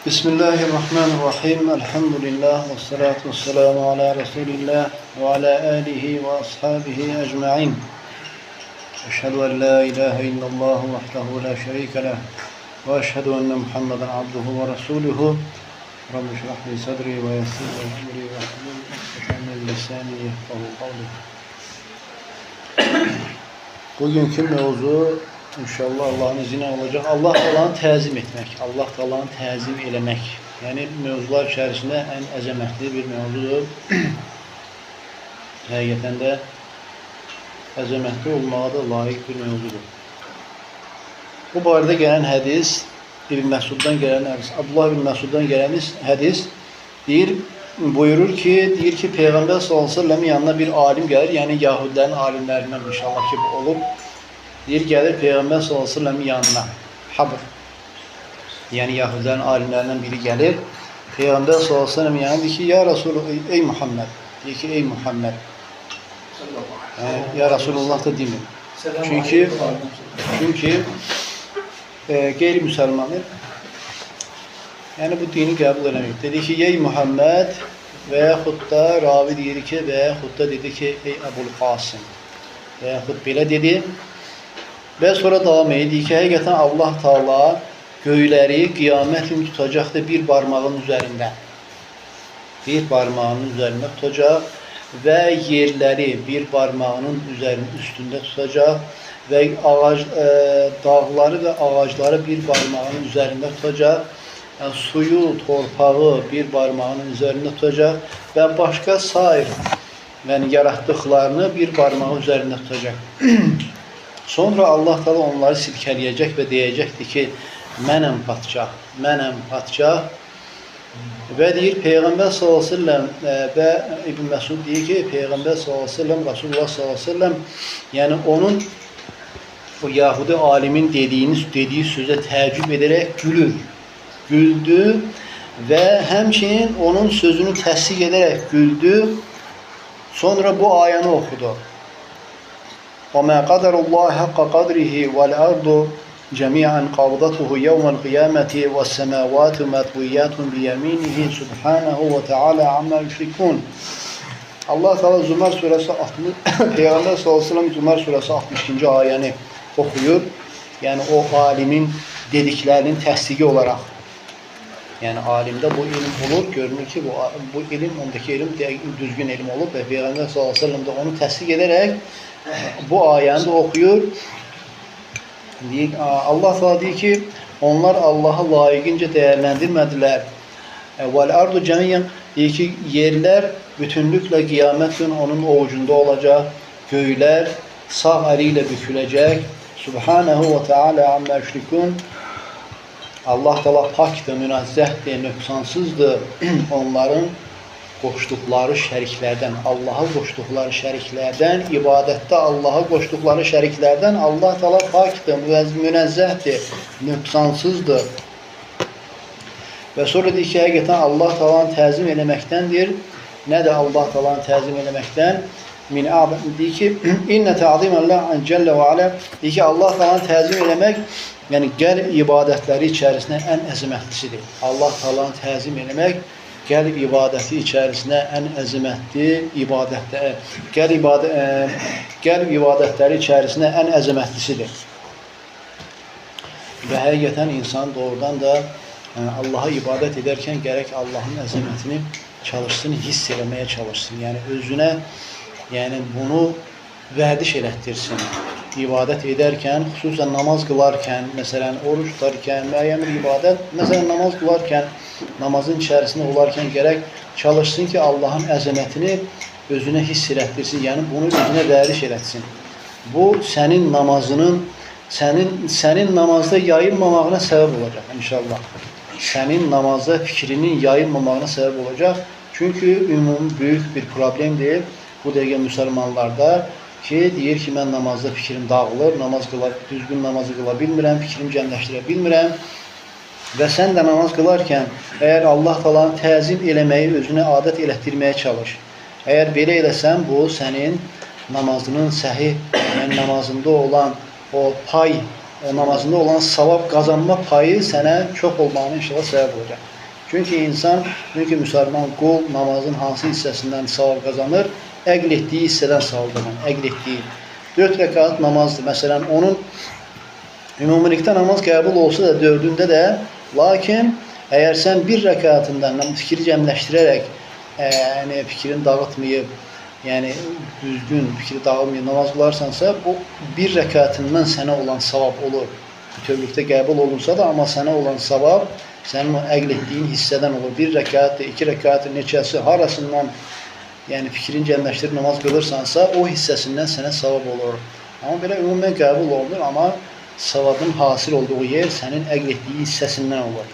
Bismillahirrahmanirrahim. Elhamdülillah ve salatu ve selamu ala Resulillah ve ala alihi ve ashabihi ecma'in. Eşhedü en la ilahe illallah vahdehu la şerike leh ve eşhedü enne Muhammeden abduhu ve resuluhu. Rabbi şrah li sadri ve yessir li emri ve hlul ukdeten min lisani yefkahu kavli. Bugünkü mevzu İnşallah Allah'ın izniyle olacak. Allah Teala'nı təzim etmək, Allah Teala'nı təzim eləmək. Yəni mövzular içərisində ən əzəmətli bir mövzudur. Həqiqətən də əzəmətli olmağa da layiq bir mövzudur. Bu barədə gələn hədis İbn Məsuddan gələn hədis, Abdullah ibn Məsuddan gələn hədis buyurur ki, Peyğəmbər sallallahu əleyhi və səlləm yanına bir alim gəlir, yəni Yahudilərin alimlərindən inşallah ki olub. Gəlir Peyğəmbər sallallahu əleyhi və səlləmin yanına. Habr. Yəni Yahudilərin alimlərindən biri gəlir. Peyğəmbər sallallahu əleyhi və səlləmin yanına deyir ki, ya Rasul, ey Muhammed. Deyir ki, ey Muhammed. Ya Rasulullah da demir. Çünki qeyri-müsəlmanı yəni bu dini qəbul eləməyib. Dedi ki, ey Muhammed və yaxud da ravi deyir ki, və yaxud da dedi ki, ey Əbul Qasım. Və yaxud belə dedi. Və sonra davam edir ki, həqiqətən Allah Teala göyləri qiyamət gün tutacaqdır bir barmağın üzərində. Bir barmağının üzərində tutacaq və yerləri bir barmağının üstündə tutacaq və dağları və ağacları bir barmağının üzərində tutacaq. Yəni, suyu, torpağı bir barmağının üzərində tutacaq və başqa sair yaratdıqlarını bir barmağı üzərində tutacaq. Sonra Allah Teala onları silkələyəcək və deyəcəkdir ki, mənəm padşah. Və deyir, Peyğəmbər sallallahu əleyhi və səlləm və İbn Məsud deyir ki, Peyğəmbər sallallahu əleyhi və səlləm, Rasulullah sallallahu əleyhi və səlləm, yəni onun o Yahudi alimin dediyi sözə təəccüb edərək güldü və həmçinin onun sözünü təsdiq edərək güldü. Sonra bu ayəni oxudu. وَمَا قَدَرُ اللّٰهِ حَقَّ قَدْرِهِ وَالْأَرْضُ جَمِيعًا قَبْضَتُهُ يَوْمَ الْقِيَامَةِ وَالسَّمَاوَاتُ مَطْوِيَّاتٌ بِيَمِينِهِ سُبْحَانَهُ وَتَعَالَى عَمَّا يُشْرِكُونَ. Allah Teala Zümər surəsi 60, Peyğəmbər sallallahu əleyhi və səlləm Zümər surəsi 62-ci ayəni oxuyur. Yəni o alimin dediklərinin təsdiqi olaraq. Yəni alimdə bu ilim olur, görünür ki, bu ilim, ondakı ilim düzgün ilim olub və Peyğəmbər sallallahu əleyhi və səlləm də onu təsdiq edərək bu ayəni də oxuyur. Allah Teala deyir ki, onlar Allah'a layiqincə dəyərləndirmədilər. Vəl-ardu cəmiyyən deyir ki, yerlər bütünlüklə qiyamət gün onun ovucunda olacaq, göylər sağ əli ilə büküləcək. Subhanahu və Teala amma yüşrikun. Allah Teala pakdır, münazzəhdir, nöqsansızdır onların qoşduqları şəriklərdən, Allaha qoşduqları şəriklərdən, ibadətdə Allaha qoşduqları şəriklərdən Allah Teala pakdır, münazzəhdir, nöqsansızdır. Və sonra deyir ki, həqiqətən Allah Teala'nı təzim eləməkdəndir. Nədir Allah Teala'nı təzim eləməkdən? Deyir ki, İnnə tə'ziməlləh cəllə və alə. Deyir ki, Allah Teala'nı təzim eləmək, yəni qəlb ibadətləri içərisində ən əzəmətlisidir. Allah Teala'nı təzim eləmək, qəlb ibadəti içərisində ən əzəmətli ibadətdir. Qəlb ibadətləri içərisində ən əzəmətlisidir. Və həqiqətən insan doğrudan da Allaha ibadət edərkən gərək Allahın əzəmətini çalışsın, hiss eləməyə çalışsın. Yəni özünə bunu vərdiş elətdirsin. İbadət edərkən, xüsusən namaz qılarkən, məsələn, oruç tutarkən, müəyyən bir ibadət, məsələn, namaz qılarkən, namazın içərisində olarkən gərək çalışsın ki, Allahın əzəmətini özünə hiss elətdirsin, yəni bunu özünə vəriş elətsin. Bu, sənin namazının, sənin namazda yayılmamağına səbəb olacaq, inşallah. Sənin namazda fikrinin yayılmamağına səbəb olacaq. Çünki ümumi böyük bir problemdir bu dəqiqə müsəlmanlarda ki, deyir ki, mən namazda fikrim dağılır, düzgün namazı qıla bilmirəm, fikrimi cəmləşdirə bilmirəm. Və sən də namaz qılarkən, əgər Allah Teala'nı təzim eləməyi özünə adət elətdirməyə çalış. Əgər belə eləsən, bu sənin namazının səhih, yəni namazında olan o pay namazında olan savab qazanma payı sənə çox olmağına inşallah səbəb olacaq. Çünki müsəlman qul namazın hansı hissəsindən savab qazanır? Əql etdiyi hissədən savab qazanır. Əql etdiyi 4 rəkat namazdır. Məsələn, onun ümumilikdə namaz qəbul olsa da 4-ündə də, lakin əgər sən bir rəkatından fikri cəmləşdirərək, fikrini dağıtmayıb, yəni düzgün fikri dağılmayıb namaz qılarsansa, o bir rəkatından sənə olan savab olur. Bütövlükdə qəbul olunsa da, amma sənə olan savab sənin o əql etdiyin hissədən olur. Bir rəkatdır, 2 rəkatdır, neçəsi, harasından yəni fikrin cəmləşdirib namaz qılırsansa, o hissəsindən sənə savab olur. Amma belə ümumən qəbul olunur, amma savabın hasil olduğu yer sənin əql etdiyi hissəsindən olur.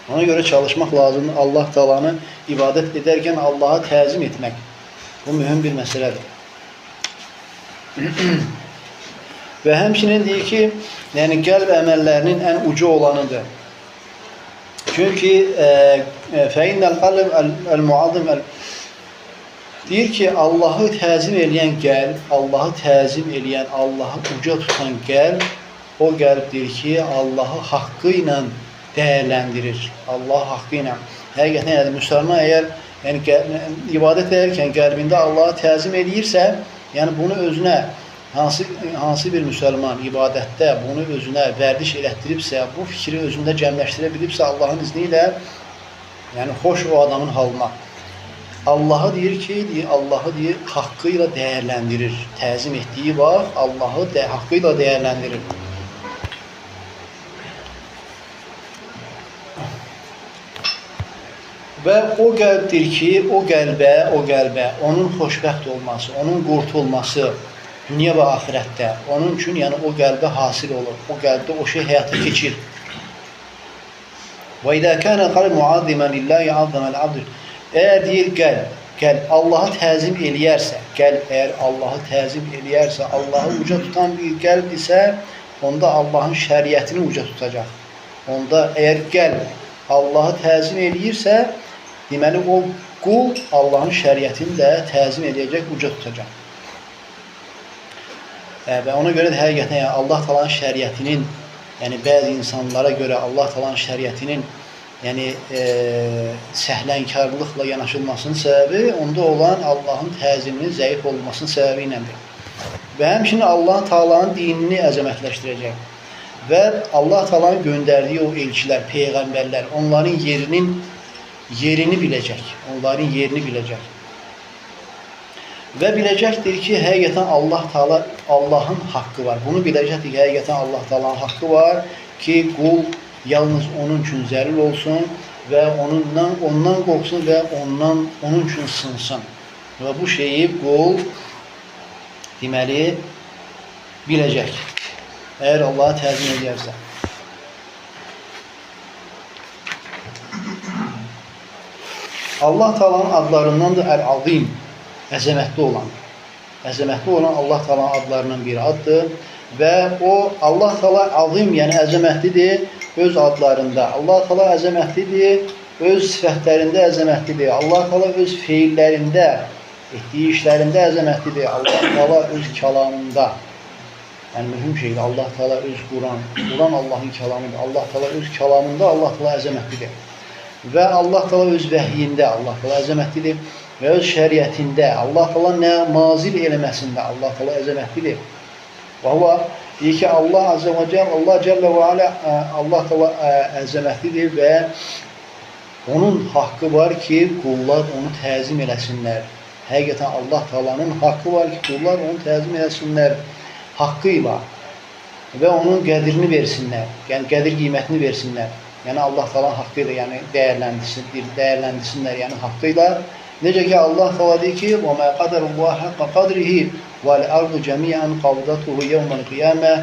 Ona görə çalışmaq lazımdır. Allah Taala'nı ibadət edərkən Allaha təzim etmək. Bu mühüm bir məsələdir. Və həmçinin deyir ki, yəni qəlb əməllərinin ən ucu olanıdır. Çünki fəinnəl qalb əl-muazzim deyir ki, Allahı təzim eləyən qəlb, Allahı təzim eləyən, Allahı uca tutan qəlb, o qəlb deyir ki, Allahı haqqı ilə dəyərləndirir. Allah haqqı ilə. Həqiqətən yəni müsəlman əgər ibadət edərkən qəlbində Allahı təzim eləyirsə, yəni bunu özünə hansı bir müsəlman ibadətdə bunu özünə vərdiş elətdiribsə, bu fikri özündə cəmləşdirə bilibsə Allahın izni ilə, yəni xoş o adamın halına. Allahı deyir ki, Allahı deyir haqqı ilə dəyərləndirir. Təzim etdiyi vaxt Allahı haqqı ilə dəyərləndirir. Və o qəlbdir ki, o qəlbə onun xoşbəxt olması, onun qurtulması dünya və axirətdə onun üçün, yəni o qəlbə hasil olur. O qəlbdə o şey həyata keçir. Və idə kənə qalb muazzimən lillahi azzaməl abd. Əgər deyir qəlb Allahı təzim eləyərsə, qəlb əgər Allahı təzim eləyərsə, Allahı uca tutan bir qəlb isə, onda Allahın şəriətini uca tutacaq. Onda əgər qəlb Allahı təzim eləyirsə, deməli o qul Allahın şəriətini də təzim edəcək, uca tutacaq. Və ona görə də həqiqətən Allah Taala'nın şəriətinin, yəni bəzi insanlara görə Allah Taala'nın şəriətinin səhlənkarlıqla yanaşılmasının səbəbi onda olan Allahın təziminin zəif olmasının səbəbi iləndir. Və həmçinin Allah Taala'nın dinini əzəmətləşdirəcək. Və Allah Taala'nın göndərdiyi o elçilər, peyğəmbərlər, onların yerini biləcək. Onların yerini biləcək. Və biləcəkdir ki, həqiqətən Allah Taala Allahın haqqı var. Bunu biləcəkdir ki, həqiqətən Allah Taala'nın haqqı var ki, qul yalnız onun üçün zəlil olsun və ondan qorxsun və onun üçün sınsın. Və bu şeyi qul deməli biləcək. Əgər Allah'a təzim edərsə. Allah Taala'nın adlarındandır Əl-Azim, əzəmətli olan. Əzəmətli olan Allah Taala'nın adlarından bir addır və o Allah Taala azim, yəni əzəmətlidir öz adlarında. Allah Taala əzəmətlidir öz sifətlərində, əzəmətlidir. Allah Taala öz feillərində, etdiyi işlərində əzəmətlidir. Allah Taala öz kəlamında. Yəni mühüm şeydir. Allah Taala öz Quran Allahın kəlamıdır. Allah Taala öz kəlamında Allah Taala əzəmətlidir. Və Allah Taala öz vəhyində Allah Taala əzəmətlidir və öz şəriətində Allah Taala nə nazil eləməsində Allah Taala əzəmətlidir. Və huwa deyir ki, Allah Azze və Celle, Allah Celle və Ala Allah Taala əzəmətlidir və onun haqqı var ki, qullar onu təzim eləsinlər. Həqiqətən Allah Taala'nın haqqı var ki, qullar onu təzim eləsinlər haqqıyla və onun qədrini versinlər. Yəni qədir qiymətini versinlər. Yəni Allah Taala'nın haqqı ilə, yəni dəyərləndirsinlər, yəni haqqıyla. Necə ki Allah Taala deyir ki: "Və mə qadarullah haqqa qadrihi vəl-ardu cəmiən qabdatuhu yevmel qiyamə."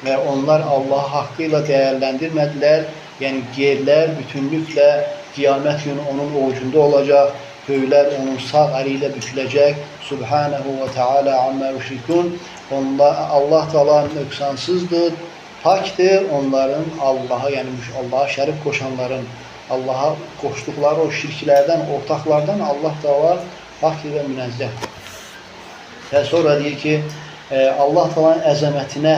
Və onlar Allah haqqı ilə dəyərləndirmədilər. Yəni yerlər bütünlüklə qiyamət günü onun ovucunda olacaq. Göylər onun sağ əli ilə büküləcək. Subhanahu və Teala amma yüşrikun. Allah Taala nöqsansızdır, pakdır. Onların Allah'a, yəni Allah'a şərik qoşanların, Allah'a qoşduqları o şirklərdən, ortaqlardan Allah Taala pakdır və münezzəhdir. Və sonra deyir ki, Allah Taala'nın əzəmətinə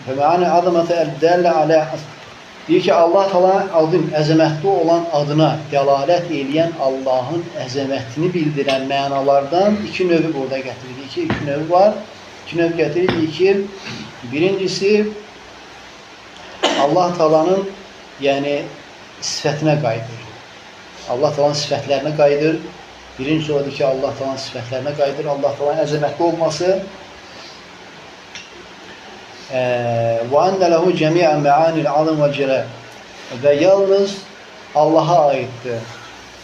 və məani azamətə əl-dəllə alə deyir ki, Allah Teala'nın adın əzəmətli olan adına dəlalət eləyən Allahın əzəmətini bildirən mənalardan iki növü burada gətirilir. İki növü var. İki növ gətirilir ki, birincisi Allah Teala'nın yəni sifətinə qayıdır. Allah Teala'nın sifətlərinə qayıdır. Birincisi odur ki, Allah Teala'nın sifətlərinə qayıdır. Allah Teala'nın əzəmətli olması وَاَنَّ لَهُ جَمِيعًا مَعَانِ الْعَظِمِ وَالْجَلَالِ və yalnız Allah'a aiddir.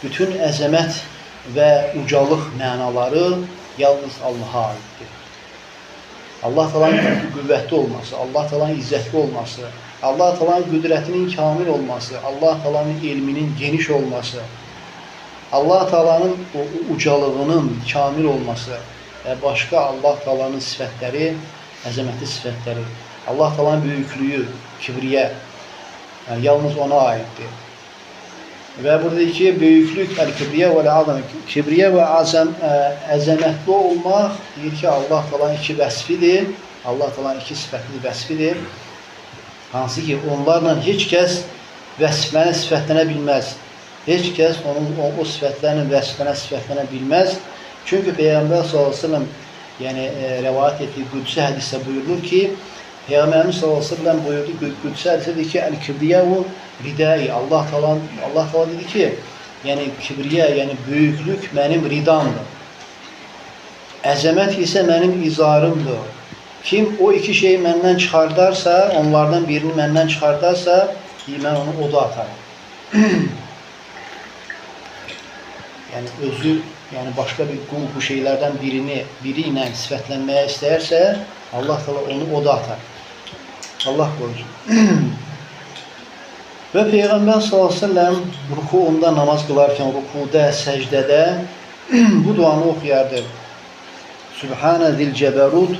Bütün əzəmət və ucalıq mənaları yalnız Allah'a aiddir. Allah Teala'nın qüvvətli olması, Allah Teala'nın izzətli olması, Allah Teala'nın qüdrətinin kamil olması, Allah Teala'nın elminin geniş olması, Allah Teala'nın ucalığının kamil olması və başqa Allah Teala'nın sifətləri, əzəmətli sifətləri, Allah Teala'nın böyüklüyü, kibriyə, yəni yalnız ona aiddir. Və buradakı ki, böyüklük, əl-kibriyə və əl-azəmət, kibriyə və əzəmətli olmaq deyir ki, Allah Teala'nın iki vəsfidir, Allah Teala'nın iki sifətli vəsfidir. Hansı ki, onlarla heç kəs vəsflənə, sifətlənə bilməz. Heç kəs o sifətlərlə sifətlənə bilməz. Çünki Peyğəmbər s.ə.v yəni rəvayət etdiyi qüdsi hədisdə buyurulur ki, Peyğəmbərimiz s.ə.v buyurdu, qüdsi hədisədir ki, əl-kibriyə və ridəyi. Allah Teala dedi ki, yəni kibriyə, yəni böyüklük mənim ridamdır. Əzəmət isə mənim izarımdır. Kim o iki şeyi məndən çıxardarsa, onlardan birini məndən çıxardarsa, mən onu oda atarım. Yəni özü, yəni başqa bir qul bu şeylərdən biri ilə sifətlənməyə istəyərsə, Allah Teala onu oda atar. Allah qorusun. Və Peyğəmbər s.ə.v rukuunda namaz qılarkən, rukuda, səcdədə bu duanı oxuyardı. Sübhanə zil cəbərud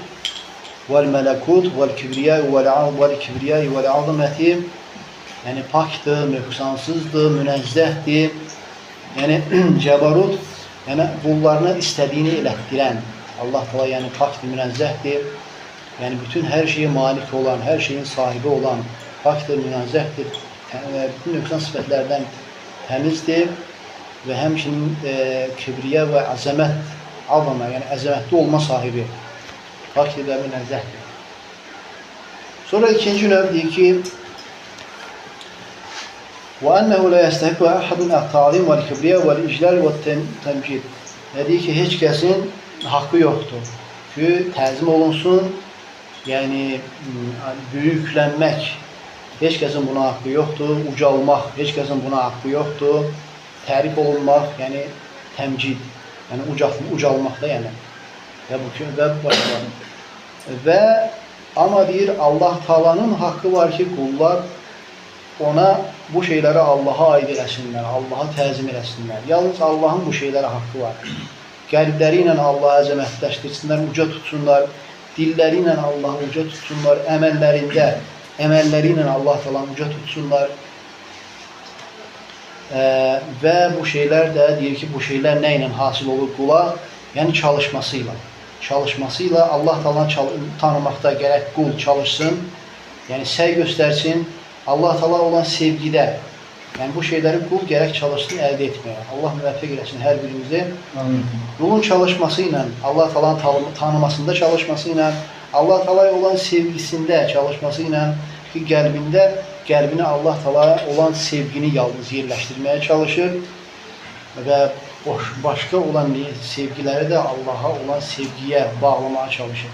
vəl-mələkut vəl-kibriyyə vəl-azəməti, yəni pakdır, nöqsansızdır, münəzzəhdir. Yəni cəbarut, yəni qullarına istədiyini elətdirən Allah Teala, yəni pakdır, münəzzəhdir. Yəni bütün hər şeyə malik olan, hər şeyin sahibi olan pakdır, münəzzəhdir. Bütün nöqsan sifətlərdən təmizdir və həmçinin kibriyə və əzəmət azama, yəni əzəmətli olma sahibi pakdır və münəzzəhdir. Sonra ikinci növ deyir ki, وَأَنَّهُ لَا يَسْتَحِقُّ أَحَدٌ التَّعْظِيمَ وَالْكِبْرِيَّ وَالْإِجْلَالِ وَالتَّمْجِيدِ. Deyir ki, heç kəsin haqqı yoxdur ki, təzim olunsun, yəni böyüklənmək, heç kəsin buna haqqı yoxdur, ucalmaq, heç kəsin buna haqqı yoxdur, tərif olunmaq, yəni təmcid, yəni ucalmaqda, yəni və amma deyir, Allah Teala'nın haqqı var ki, qullar ona bu şeyləri Allah'a aid eləsinlər, Allah'a təzim eləsinlər. Yalnız Allah'ın bu şeylərə haqqı var. Qəlbləri ilə Allah'a əzəmətləşdirsinlər, uca tutsunlar, dilləri ilə Allah'ı uca tutsunlar, əməlləri ilə Allah Teala'nı uca tutsunlar. Və bu şeylər də deyir ki, bu şeylər nə ilə hasil olur qula? Yəni çalışmasıyla. Çalışmasıyla Allah Teala'nı tanımaqda gərək qul çalışsın, yəni səy göstərsin, Allah Teala olan sevgidə, yəni bu şeyləri qul gərək çalışsın, əldə etməyə. Allah müvəffəq eləsin hər birimizi. Qulun çalışması ilə, Allah Teala'nın tanımasında çalışması ilə, Allah Teala'ya olan sevgisində çalışması ilə ki, qəlbini Allah Teala'ya olan sevgini yalnız yerləşdirməyə çalışır və başqa olan sevgiləri də Allah'a olan sevgiyə bağlamaya çalışır.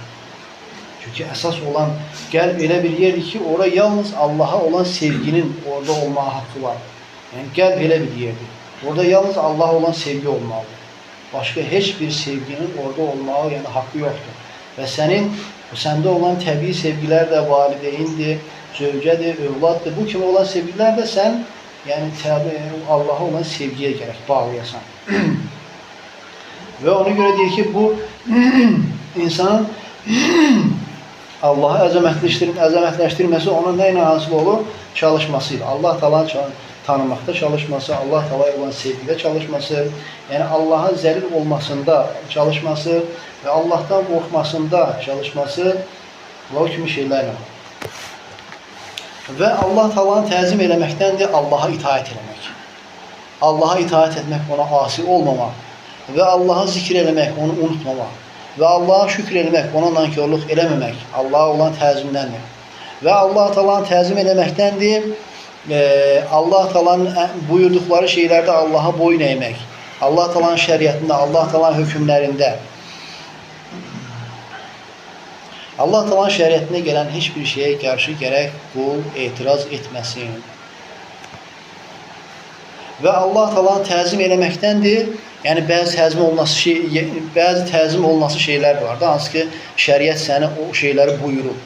Çünki əsas olan qəlb elə bir yerdir ki, orada yalnız Allah'a olan sevginin orada olmağa haqqı var. Yəni qəlb elə bir yerdir. Orada yalnız Allah'a olan sevgi olmalıdır. Başqa heç bir sevginin orada olmağa yəni haqqı yoxdur. Və səndə olan təbii sevgilər də valideyndir, zövcədir, övladdır. Bu kimi olan sevgilər də sən yəni Allah'a olan sevgiyə gərək bağlayasan. Və ona görə deyir ki, bu insanın Allah'ı əzəmətləşdirməsi ona nə ilə hasil olur? Çalışmasıyla. Allah Teala'nı tanımaqda çalışması, Allah Teala'ya olan sevgidə çalışması, yəni Allah'a zəlil olmasında çalışması və Allah'tan qorxmasında çalışması Və o kimi şeylərlə. Və Allah Taala'nı təzim eləməkdəndir Allaha itaət eləmək. Allaha itaət etmək, ona asi olmamaq və Allahı zikr eləmək, onu unutmamaq və Allaha şükür eləmək, ona nankörlük eləməmək Allaha olan təzimdəndir. Və Allah Taala'nı təzim eləməkdəndir Allah Taala'nın buyurduqları şeylərdə Allaha boyun əymək. Allah Taala'nın şəriətində, Allah Taala'nın hökmlərində, Allah Taala'nın şəriətinə gələn heç bir şeyə qarşı gərək qul etiraz etməsin. Və Allah Taala'nı təzim eləməkdəndir. Yəni bəzi təzim olunması şeylər var da, hansı ki şəriət səni o şeyləri buyurub.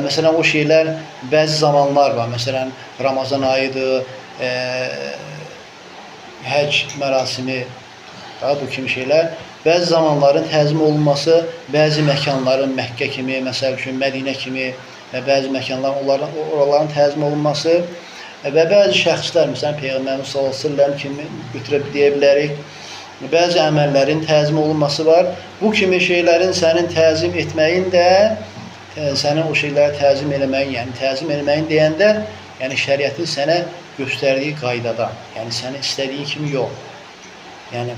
Məsələn, o şeylər bəzi zamanlar var. Məsələn, Ramazan ayıdır, həc mərasimi, bu kimi şeylər. Bəzi zamanların təzim olunması, bəzi məkanların Məkkə kimi, məsəl üçün Mədinə kimi və bəzi məkanların oraların təzim olunması və bəzi şəxslər, məsələn, Peyğəmbərimiz sallallahu əleyhi və səlləm kimi götürüb deyə bilərik. Bəzi əməllərin təzim olunması var. Bu kimi şeylərin sənin təzim etməyin də, sənin o şeyləri təzim eləməyin, yəni təzim eləməyin deyəndə, yəni şəriətin sənə göstərdiyi qaydada, yəni səni istədiyi kimi yox. Yəni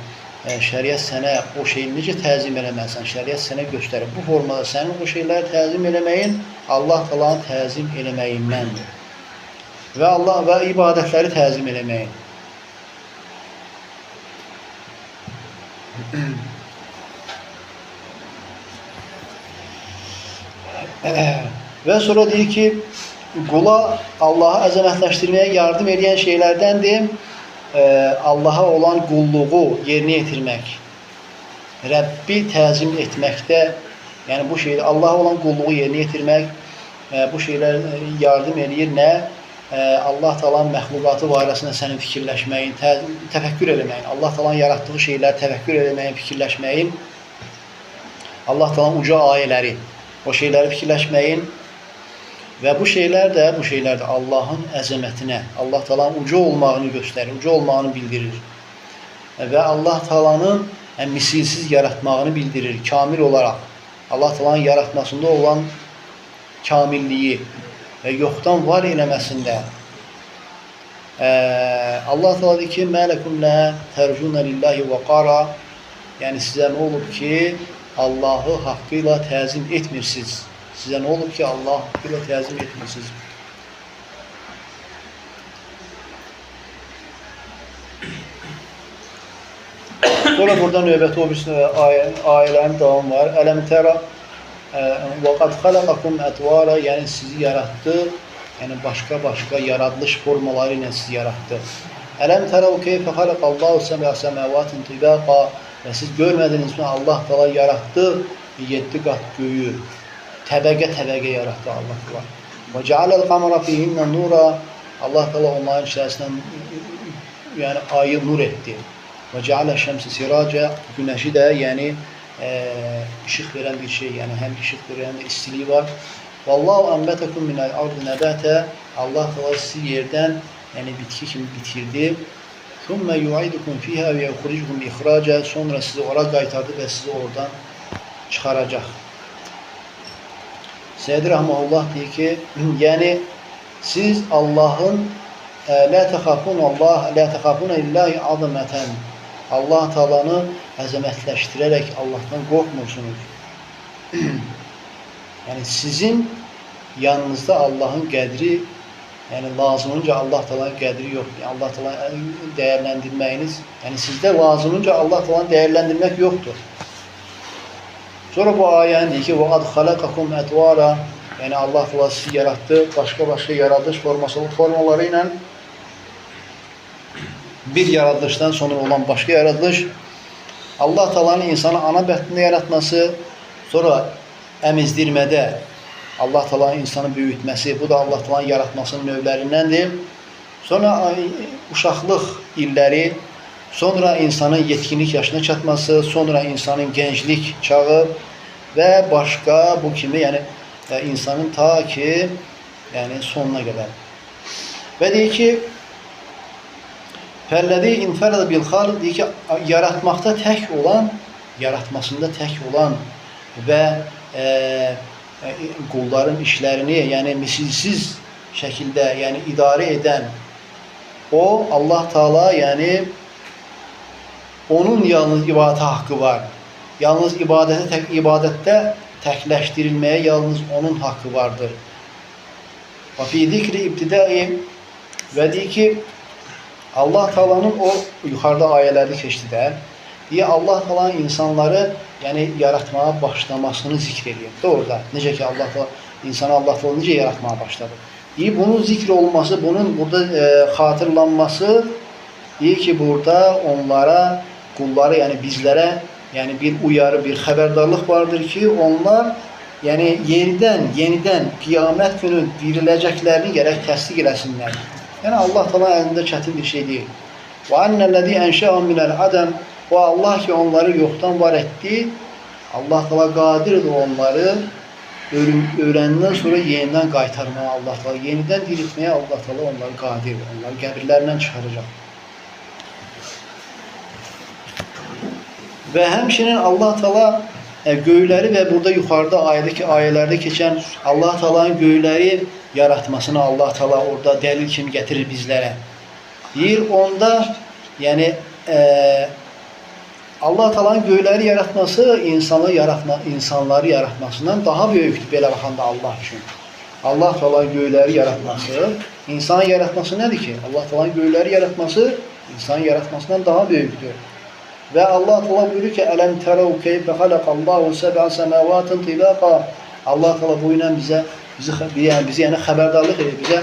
şəriət sənə o şeyi necə təzim eləməlisən, şəriət sənə göstərir. Bu formada sənin o şeyləri təzim eləməyin Allah Taala'nı təzim eləməyindəndir. Və Allah və ibadətləri təzim eləməyin. Və sonra deyir ki, qula Allahı əzəmətləşdirməyə yardım edən şeylərdəndir Allaha olan qulluğu yerinə yetirmək, Rəbbi təzim etməkdə, yəni bu şeydə Allaha olan qulluğu yerinə yetirmək, bu şeylər yardım edir nə? Allah Taala'nın məxluqatı barəsində sənin fikirləşməyin, təfəkkür eləməyin, Allah Taala'nın yaratdığı şeyləri təfəkkür eləməyin, fikirləşməyin, Allah Taala'nın uca ayələri, o şeyləri fikirləşməyin və bu şeylər də Allahın əzəmətinə, Allah Taala'nın uca olmağını göstərir, uca olmağını bildirir və Allah Taala'nın misilsiz yaratmağını bildirir, kamil olaraq. Allah Taala'nın yaratmasında olan kamilliyi və yoxdan var eləməsində Allah Teala deyir ki, "Mələkum la tərcuna lillahi və qara", yəni sizə nə olub ki, Allahı haqqı ilə təzim etmirsiniz. Sizə nə olub ki, Allah haqqı ilə təzim etmirsiniz. Sonra burada növbəti o birisi ayələrin davamı var. Ələm tərə və qad xalaqakum ətvara, yəni sizi yarattı, yəni başqa yaradılış formaları ilə sizi yarattı. Ələm tərə keyfə xalaqallahu səmə səməvatin tibaqa, və siz görmədiniz mi, Allah Teala yarattı 7 qat göyü, təbəqə yarattı Allah Teala. Və cəaləl qamara fihinnə nura, Allah Teala onların içərisindən yəni ayı nur etdi. Və cəalə şəmsi siracə, günəşi də yəni işıq verən bir şey, yəni həm işıq verən də istiliyi var. Vallahu ənbətəkum minəl ardı nəbətə, Allah Teala sizi yerdən yəni bitki kimi bitirdi. Thumma yu'idukum fiha və yukhrijukum ixraca, sonra sizi ora qaytardı və sizi oradan çıxaracaq. Səyyid Rəhməhullah deyir ki, yəni siz Allahın la təxafuna lillahi azamətən, Allah Taala'nı əzəmətləşdirərək Allahdan qorxmursunuz. Yəni sizin yanınızda Allahın qədri, yəni lazımınca Allah Taala'nın qədri yoxdur. Yəni Allah Taala'nı dəyərləndirməyiniz, yəni sizdə lazımınca Allah Taala'nı dəyərləndirmək yoxdur. Sonra bu ayəni deyir ki, وَقَدْ خَلَقَكُمْ ətvara, yəni Allah Teala sizi yarattı, başqa yaradılış formaları ilə bir yaradılışdan sonra olan başqa yaradılış, Allah Teala'nın insanı ana bətnində yaratması, sonra əmizdirmədə Allah Teala'nın insanı böyütməsi, bu da Allah Teala'nın yaratmasının növlərindəndir. Sonra uşaqlıq illəri, sonra insanın yetkinlik yaşına çatması, sonra insanın gənclik çağı və başqa bu kimi, yəni insanın ta ki, yəni sonuna qədər. Və deyir ki, Fəlləzi infərədə bil xalq, deyir ki, yaratmaqda tək olan, yaratmasında tək olan və qulların işlərini, yəni misilsiz şəkildə, yəni idarə edən o Allah Taala, yəni onun yalnız ibadətə haqqı var. Yalnız ibadətdə təkləşdirilməyə yalnız onun haqqı vardır. Və fi zikri ibtidai və deyir ki, Allah Taala'nın o yuxarıda ayələri keçdi də. Deyir Allah Taala insanları, yəni yaratmağa başlamasını zikr edir. Doğruda necə ki Allah Taala insanı Allah Taala necə yaratmağa başladı. Deyir bunun zikr olması, bunun burada xatırlanması, deyir ki burada onlara, qullara, yəni bizlərə, yəni bir uyarı, bir xəbərdarlıq vardır ki, onlar yəni yenidən qiyamət günü diriləcəklərini gərək təsdiq eləsinlər. Yəni Allah Taala əlində çətin bir şey deyil. Və annellezî enşa'ahum minel adem, o Allah ki onları yoxdan var etdi. Allah Taala qadirdir onları öləndən sonra yenidən qaytarmağa, Allah Taala yenidən diriltməyə, Allah Taala onları qadirdir. Onları qəbirlərindən çıxaracaq. Və həmçinin Allah Taala göyləri və burada yuxarıda ayələrdə keçən Allah Taala'nın göyləri yaratmasını Allah Taala orada dəlil kimi gətirir bizlərə. Deyir onda, yəni Allah Taala'nın göyləri yaratması insanları yaratmasından daha böyükdür belə baxanda Allah üçün. Allah Taala'nın göyləri yaratması, insan yaratması nədir ki? Allah Taala'nın göyləri yaratması insan yaratmasından daha böyükdür. Və Allah Taala buyurur ki: "Ələm tərəv keyfə xalaqallahu səb'a səmavatin tibaqa." Allah Taala bu ilə bizi yəni xəbərdarlıq edir bizə.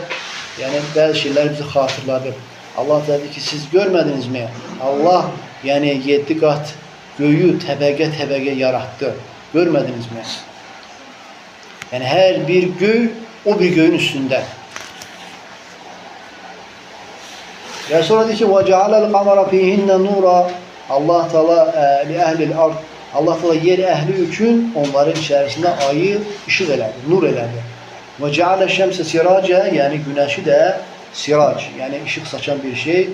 Yəni bəzi şeylər bizi xatırladır. Allah Taala deyir ki, siz görmədinizmi? Allah yəni 7 qat göyü təbəqə yaratdı. Görmədinizmi? Yəni hər bir göy o bir göyün üstündə. Və sonra deyir ki: "Və cealel qamara fihinne nura." Allah Taala li əhlil ard, Allah Taala yer əhli üçün onların içərisində ayı işıq elədi, nur elədi. Və ceale şəmsə siraca, yəni günəşi də sirac, yəni işıq saçan bir şey.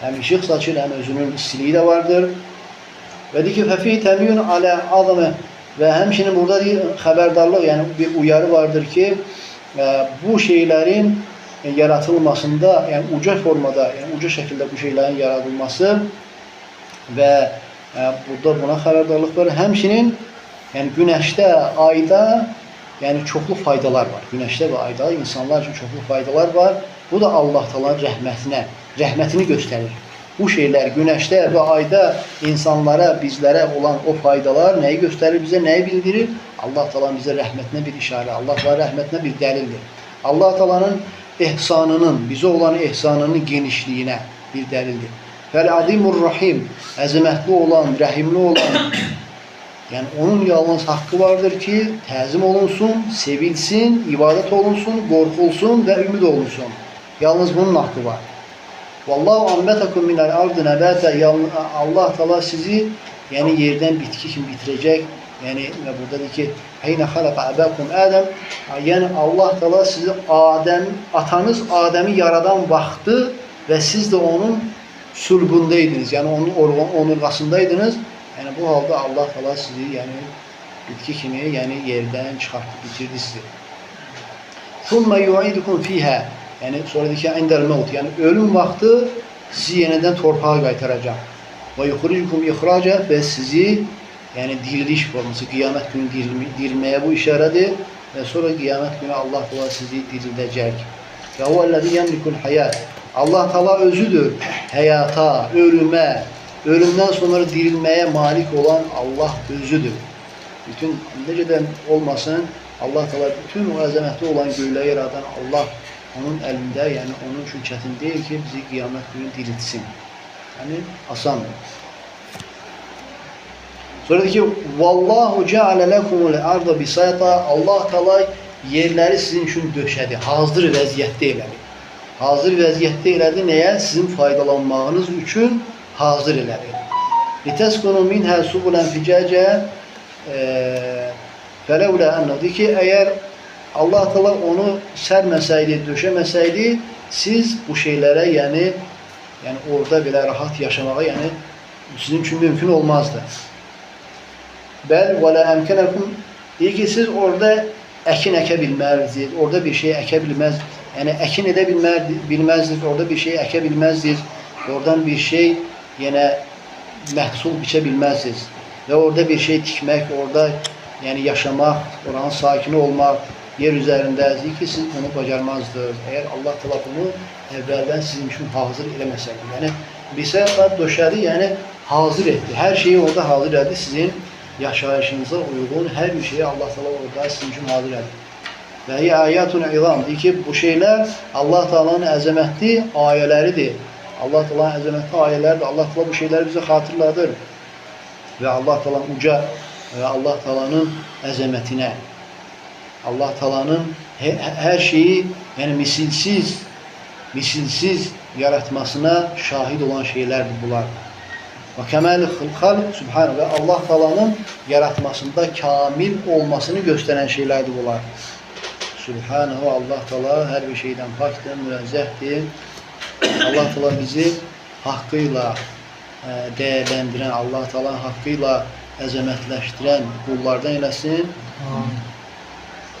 Həm işıq saçır, həm özünün istiliyi də vardır. Və deyir ki, fəfi təmiyun alə azamə, və həmçinin burada deyir, xəbərdarlıq, yəni bir uyarı vardır ki, bu şeylərin yaratılmasında, yəni uca formada, yəni uca şəkildə bu şeylərin yaradılması və burada buna xəbərdarlıq var. Həmçinin yəni günəşdə, ayda yəni çoxlu faydalar var. Günəşdə və ayda insanlar üçün çoxlu faydalar var. Bu da Allah Taala'nın rəhmətini göstərir. Bu şeylər günəşdə və ayda insanlara, bizlərə olan o faydalar nəyi göstərir bizə, nəyi bildirir? Allah Taala'nın bizə rəhmətinə bir işarə, Allah Taala'nın rəhmətinə bir dəlildir. Allah Taala'nın ehsanının, bizə olan ehsanının genişliyinə bir dəlildir. Fəl-Azimur Rahim, əzəmətli olan, rəhimli olan, yəni onun yalnız haqqı vardır ki, təzim olunsun, sevilsin, ibadət olunsun, qorxulsun və ümid olunsun. Yalnız bunun haqqı var. Vallahu ambetakum minel ardı nebata, Allah Taala sizi yəni yerdən bitki kimi bitirəcək. Yəni və burada deyir ki, "Heyne xalaqa abakum Adəm", yəni Allah Taala sizi atanız Adəmi yaradan vaxtı və siz də onun sulbundaydınız, yəni onun onurğasındaydınız. Yəni bu halda Allah Taala sizi yəni bitki kimi, yəni yerdən çıxartıb bitirdi sizi. "Summa yu'idukum fiha", yəni sonra deyir ki, "İndəl mevt", yəni ölüm vaxtı sizi yenidən torpağa qaytaracaq. "Və yuxrijukum ixraca", və sizi yəni diriliş forması, qiyamət günü dirilməyə bu işarədir və sonra qiyamət günü Allah Taala sizi dirildəcək. "Ya huvallazi yemlikul hayat", Allah Taala özüdür həyata, ölümə, ölümdən sonra dirilməyə malik olan Allah özüdür. Bütün necədən olmasın, Allah Taala bütün o əzəmətli olan göyləri yaradan Allah onun əlində, yəni onun üçün çətin deyil ki, bizi qiyamət günü diriltsin. Yəni asandır. Sonra deyir ki, "Vallahu ceale lekumul arda bisata", Allah Taala yerləri sizin üçün döşədi, hazır vəziyyətdə elədi. Hazır vəziyyətdə elədi nəyə? Sizin faydalanmağınız üçün hazır elədi. "Liteskunu minha subulan ficaca", fələvlə ənədir ki, əgər Allah Taala onu sərməsəydi, döşəməsəydi, siz bu şeylərə, yəni orada belə rahat yaşamağa, yəni sizin üçün mümkün olmazdı. Bəl və lə əmkənəkum, deyir ki, siz orada ekin eke bilmezdik. Orada bir şey eke bilmez. Yani ekin bilmezdik. Orada bir şey eke bilmezdik. Oradan bir şey yine məhsul biçe bilmezdik. Ve orada bir şey tikmek, orada yani yaşamak, oranın sakini olmak, yer üzerinde ki siz onu bacarmazdınız. Eğer Allah Teala bunu evvelden sizin için hazır eləməsəydi. Yani bize döşədi, yani hazır etti. Her şeyi orada hazır etti. Sizin yaşayışınıza uygun her bir şeyi Allah Teala orada sizin için hazır etti. Ve hiye ayatun izam. Deyir ki bu şeyler Allah Teala'nın əzəmətli ayələridir. Allah Teala'nın əzəmətli ayələridir. Allah Teala bu şeyleri bize hatırladır. Ve Allah Teala'nın uca ve Allah Teala'nın əzəmətinə, Allah Teala'nın her şeyi yani misilsiz yaratmasına şahit olan şeylerdir bunlar. Ve kemal-i hılkal Sübhane ve Allah Teala'nın yaratmasında kamil olmasını gösteren şeylerdir bunlar. Sübhanehu, Allah Teala her bir şeyden paktır, münezzehtir. Allah Teala bizi hakkıyla değerlendiren, Allah Teala hakkıyla əzəmətləşdirən qullardan eləsin.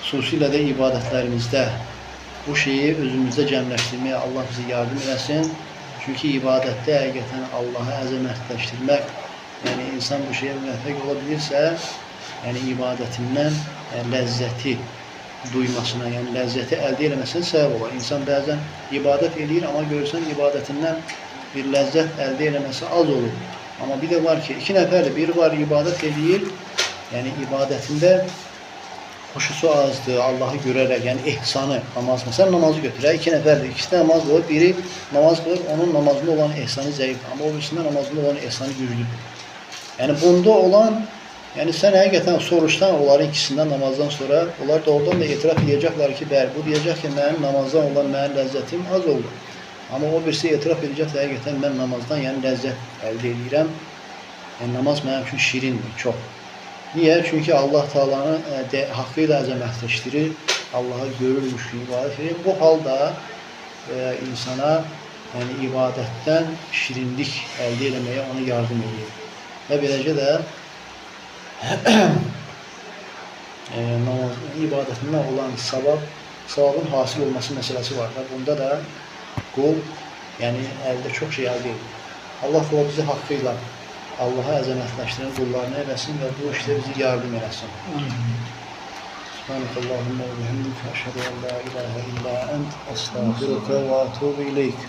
Xüsusilə də ibadətlərimizdə bu şeyi özümüzdə cəmləşdirməyə Allah bizi yardım eləsin. Çünki ibadətdə həqiqətən Allahı əzəmətləşdirmək, yəni insan bu şeyə müvəffəq ola bilirsə, yəni ibadətindən ləzzəti duymasına, yəni ləzzəti əldə eləməsinə səbəb olar. İnsan bəzən ibadət edir, amma görürsən ibadətindən bir ləzzət əldə eləməsi az olur. Amma bir de var ki, iki nəfərdir, biri var ibadət edir, yəni ibadətində xoşusu azdır, Allahı görərək, yəni ehsanı, namaz, məsələn namazı götürək, iki nəfərdir, ikisi də namaz qılır, biri namaz qılır, onun namazında olan ehsanı zəifdir, amma o birisində namazında olan ehsanı güclüdür. Yəni bunda olan, yəni sən həqiqətən soruşsan onların ikisindən namazdan sonra, onlar doğrudan da etiraf edəcəklər ki, bəli, bu deyəcək ki, mənim namazdan olan mənim ləzzətim az oldu. Amma o birisi etiraf edəcək ki, həqiqətən mən namazdan yəni ləzzət əldə edirəm. Yəni namaz mənim üçün şirindir, çox. Niyə? Çünki Allah Teala'nı haqqıyla əzəmətləşdirir, Allahı görürmüş ki, ibadət edir. Bu halda insana yəni ibadətdən şirinlik əldə etməyə ona yardım edir. Və beləcə də ibadətindən olan savabın hasil olması məsələsi var. Bunda da qul, yəni əldə çox şey əldə edir. Allah Teala bizi haqqıyla Allah'a əzəmətləşdirən qullarını eləsin və bu işdə bizi yardım eləsin. Subhanəkallahumma və bihamdikə əşhədu en la ilahə illa ent, əstəğfiruka və etûbü ileyk.